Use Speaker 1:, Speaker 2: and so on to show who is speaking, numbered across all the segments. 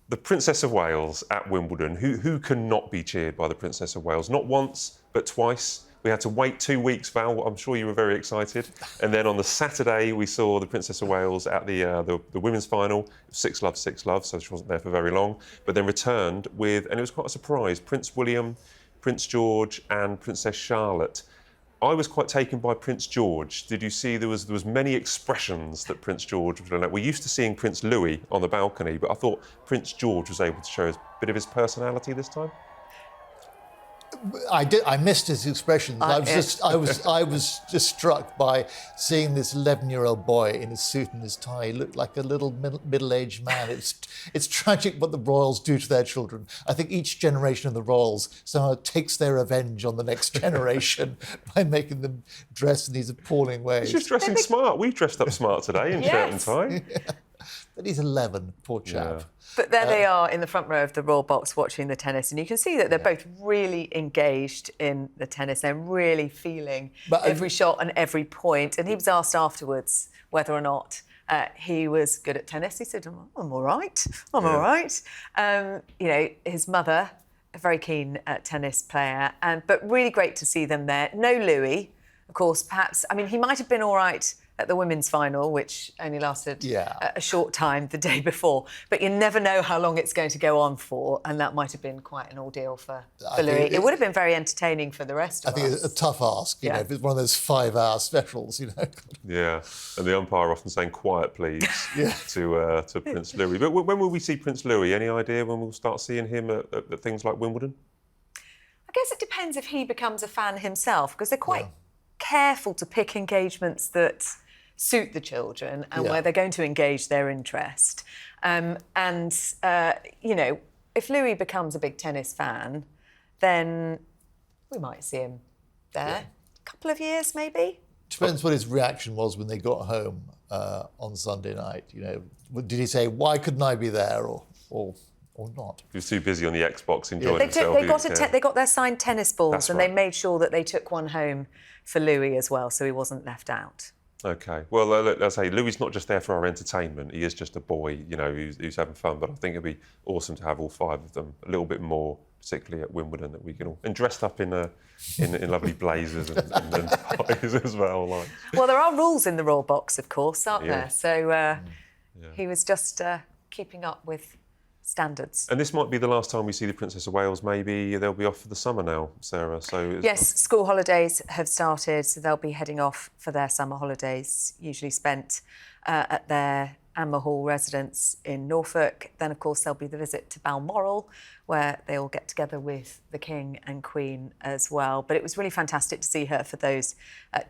Speaker 1: The Princess of Wales at Wimbledon. Who can not be cheered by the Princess of Wales? Not once, but twice. We had to wait 2 weeks, Val. I'm sure you were very excited. And then on the Saturday, we saw the Princess of Wales at the women's final. 6 love, so she wasn't there for very long. But then returned with, and it was quite a surprise, Prince William, Prince George and Princess Charlotte. I was quite taken by Prince George. Did you see there was many expressions that Prince George was like? We're used to seeing Prince Louis on the balcony, but I thought Prince George was able to show a bit of his personality this time.
Speaker 2: I missed his expressions. I was just struck by seeing this 11-year-old boy in his suit and his tie. He looked like a little middle-aged man. It's tragic what the royals do to their children. I think each generation of the royals somehow takes their revenge on the next generation by making them dress in these appalling ways.
Speaker 1: He's just dressing smart. We've dressed up smart today in shirt and tie.
Speaker 2: Yeah. But he's 11, poor chap.
Speaker 3: Yeah. But there they are in the front row of the Royal Box watching the tennis, and you can see that they're both really engaged in the tennis. They're really feeling every shot and every point. And he was asked afterwards whether or not he was good at tennis. He said, I'm all right. I'm all right. You know, his mother, a very keen tennis player, but really great to see them there. No Louis, of course, perhaps. I mean, he might have been all right at the women's final, which only lasted a short time the day before. But you never know how long it's going to go on for, and that might have been quite an ordeal for Louis. It would have been very entertaining for the rest of us.
Speaker 2: I think it's a tough ask, you know, if it's one of those 5-hour specials, you know.
Speaker 1: Yeah, and the umpire often saying, quiet, please, to Prince Louis. But when will we see Prince Louis? Any idea when we'll start seeing him at things like Wimbledon?
Speaker 3: I guess it depends if he becomes a fan himself, because they're quite careful to pick engagements that suit the children and where they're going to engage their interest. You know, if Louis becomes a big tennis fan, then we might see him there. A couple of years, maybe.
Speaker 2: Depends what his reaction was when they got home on Sunday night. You know, did he say, why couldn't I be there, or not?
Speaker 1: He was too busy on the Xbox enjoying himself.
Speaker 3: They got their signed tennis balls. They made sure that they took one home for Louis as well, so he wasn't left out.
Speaker 1: OK. Well, let's say Louis not just there for our entertainment. He is just a boy, you know, who's having fun. But I think it'd be awesome to have all 5 of them a little bit more, particularly at Wimbledon, that we can all... And dressed up in lovely blazers and ties as well. Like.
Speaker 3: Well, there are rules in the Royal Box, of course, aren't there? So he was just keeping up with standards.
Speaker 1: And this might be the last time we see the Princess of Wales. Maybe they'll be off for the summer now, Sarah. So
Speaker 3: yes, school holidays have started, so they'll be heading off for their summer holidays, usually spent at their Anmer Hall residence in Norfolk. Then, of course, there'll be the visit to Balmoral, where they all get together with the King and Queen as well. But it was really fantastic to see her for those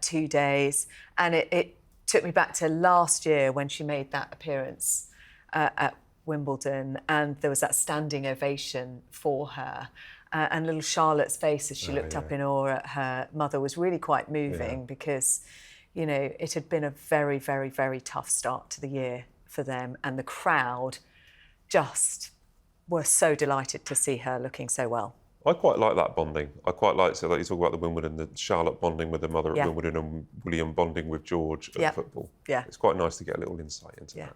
Speaker 3: 2 days. And it took me back to last year when she made that appearance at Wimbledon, and there was that standing ovation for her. And little Charlotte's face as she looked up in awe at her mother was really quite moving because, you know, it had been a very, very, very tough start to the year for them, and the crowd just were so delighted to see her looking so well.
Speaker 1: I quite like that bonding. I quite like, so like you talk about the Wimbledon, the Charlotte bonding with her mother at Wimbledon and William bonding with George at football. Yeah. It's quite nice to get a little insight into that.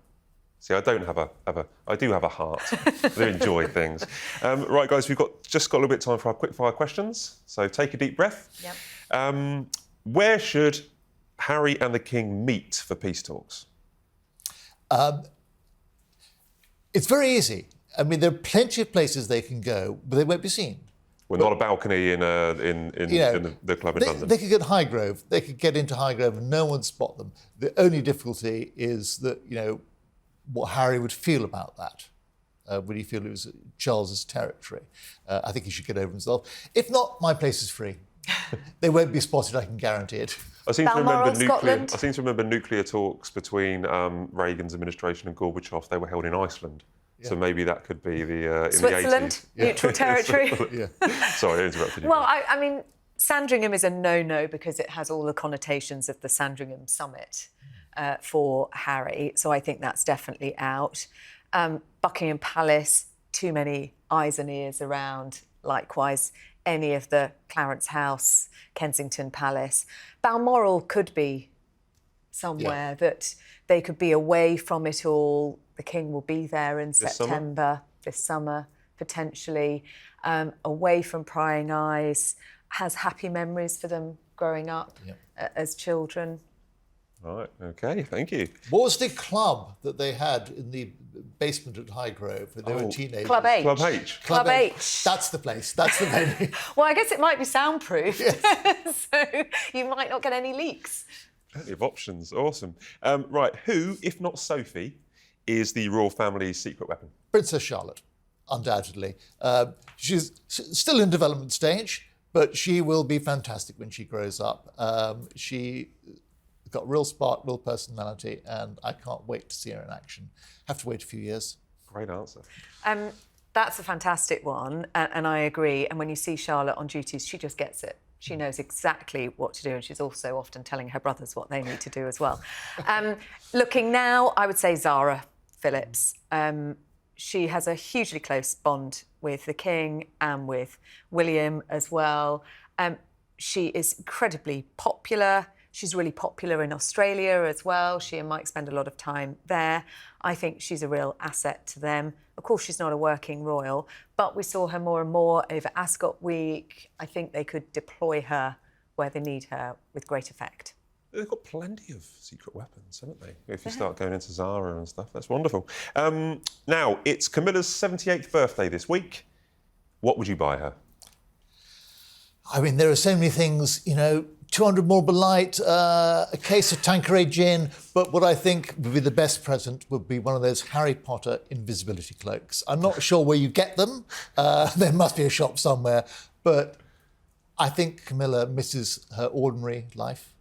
Speaker 1: See, I do have a heart. I do enjoy things. Right, guys, we've just got a little bit of time for our quick-fire questions. So take a deep breath. Yep. Where should Harry and the King meet for peace talks?
Speaker 2: It's very easy. I mean, there are plenty of places they can go, but they won't be seen.
Speaker 1: Well, not a balcony in the club in London.
Speaker 2: They could get Highgrove. They could get into Highgrove and no one would spot them. The only difficulty is that, you know, what Harry would feel about that. Would he feel it was Charles's territory? I think he should get over himself. If not, my place is free. They won't be spotted, I can guarantee it.
Speaker 1: I seem to remember nuclear talks between Reagan's administration and Gorbachev. They were held in Iceland. Yeah. So maybe that could be the
Speaker 3: Switzerland,
Speaker 1: in the 80s.
Speaker 3: Neutral territory.
Speaker 1: Sorry, I interrupted you.
Speaker 3: Well, I mean, Sandringham is a no-no because it has all the connotations of the Sandringham summit for Harry. So I think that's definitely out. Buckingham Palace, too many eyes and ears around. Likewise, any of the Clarence House, Kensington Palace. Balmoral could be somewhere that they could be away from it all. The King will be there in September. this summer, potentially, away from prying eyes, has happy memories for them growing up as children.
Speaker 1: Right, OK, thank you.
Speaker 2: What was the club that they had in the basement at Highgrove when they were teenagers?
Speaker 3: Club H.
Speaker 1: Club H.
Speaker 3: Club H.
Speaker 2: That's the place. That's the venue.
Speaker 3: Well, I guess it might be soundproof,
Speaker 2: Yes.
Speaker 3: so you might not get any leaks.
Speaker 1: Plenty of options. Awesome. Right, who, if not Sophie, is the royal family's secret weapon?
Speaker 2: Princess Charlotte, undoubtedly. She's still in development stage, but she will be fantastic when she grows up. She got real spark, real personality, and I can't wait to see her in action. Have to wait a few years.
Speaker 1: Great answer.
Speaker 3: That's a fantastic one, and I agree. And when you see Charlotte on duties, she just gets it. She knows exactly what to do, and she's also often telling her brothers what they need to do as well. Looking now, I would say Zara Phillips. She has a hugely close bond with the King and with William as well. She is incredibly popular. She's really popular in Australia as well. She and Mike spend a lot of time there. I think she's a real asset to them. Of course, she's not a working royal, but we saw her more and more over Ascot Week. I think they could deploy her where they need her with great effect.
Speaker 1: They've got plenty of secret weapons, haven't they? If you start going into Zara and stuff, that's wonderful. Now, it's Camilla's 78th birthday this week. What would you buy her?
Speaker 2: I mean, there are so many things, 200 Marlborough Light, a case of Tanqueray gin, but what I think would be the best present would be one of those Harry Potter invisibility cloaks. I'm not sure where you get them. There must be a shop somewhere, but I think Camilla misses her ordinary life,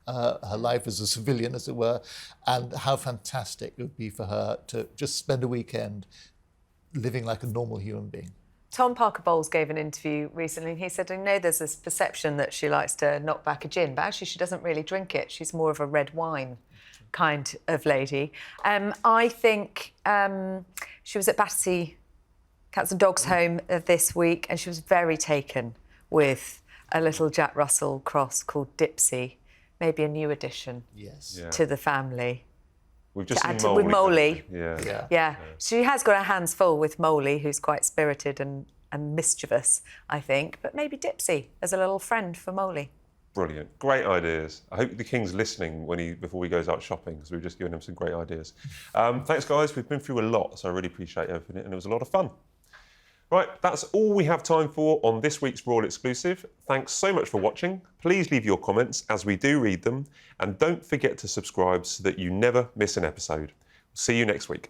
Speaker 2: her life as a civilian, as it were, and how fantastic it would be for her to just spend a weekend living like a normal human being.
Speaker 3: Tom Parker Bowles gave an interview recently and he said, there's this perception that she likes to knock back a gin, but actually she doesn't really drink it. She's more of a red wine kind of lady. I think she was at Battersea Cats and Dogs Home this week and she was very taken with a little Jack Russell cross called Dipsy, maybe a new addition to the family.
Speaker 1: We've just seen
Speaker 3: with Molly.
Speaker 1: Yeah.
Speaker 3: She has got her hands full with Molly, who's quite spirited and mischievous, I think. But maybe Dipsy as a little friend for Molly.
Speaker 1: Brilliant. Great ideas. I hope the King's listening before he goes out shopping, because we've just given him some great ideas. Thanks, guys. We've been through a lot, so I really appreciate everything, and it was a lot of fun. Right, that's all we have time for on this week's Royal Exclusive. Thanks so much for watching. Please leave your comments as we do read them. And don't forget to subscribe so that you never miss an episode. See you next week.